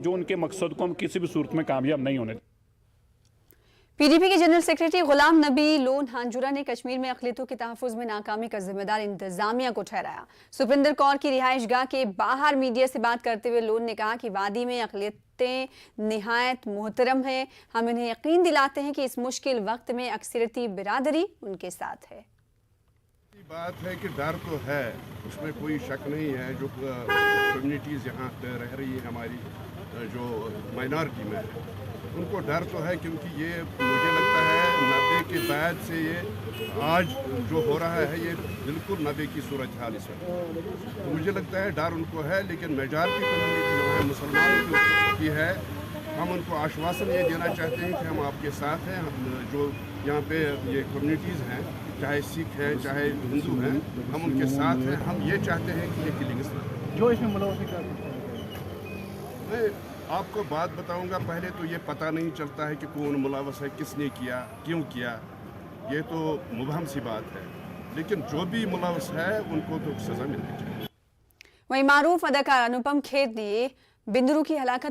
जो उनके मकसद को हम किसी भी सूरत में कामयाब नहीं होने। पीडीपी के general secretary Ghulam Nabi loan हांजुरा ने कश्मीर में अक़लियतों के तहफ़्फ़ुज़ में नाकामी का जिम्मेदार इंतजामिया को ठहराया। सुप्रिंदर कौर की रिहाइशगाह के बाहर मीडिया से बात करते हुए लोन ने कहा कि वादी में अक़लियतें निहायत मोहतरम हैं। हम इन्हें यकीन दिलाते हैं कि इस मुश्किल वक्त में अक्सरियती बिरादरी उनके साथ है। बात है कि डर तो है, उसमें कोई शक नहीं है। जो कम्युनिटीज़ यहाँ पे रह रही है हमारी, जो माइनॉरिटी में है, उनको डर तो है, क्योंकि ये मुझे लगता है 90 के बाद से ये आज जो हो रहा है ये बिल्कुल 90 की सूरत हाल इस वक्त। तो मुझे लगता है डर उनको है, लेकिन मेजॉरिटी कम्युनिटी जो है मुसलमानों की है। हम उनको आश्वासन ये देना चाहते हैं कि हम आपके साथ हैं। हम जो यहाँ पे ये कम्युनिटीज़ हैं, चाहे सिख हैं चाहे हिंदू हैं, हम उनके साथ हैं। हम ये चाहते हैं कि ये किलिंग्स जो इसमें मुलव्वस है। मैं आपको बात बताऊंगा। पहले तो ये पता नहीं चलता है कि कौन मुलव्वस है, किसने किया, क्यों किया, ये तो मुबहम सी बात है। लेकिन जो भी मुलव्वस है उनको तो सज़ा मिलनी चाहिए। वहीं मारूफ अदाकार अनुपम खेर ने बिंदरू की हलाकत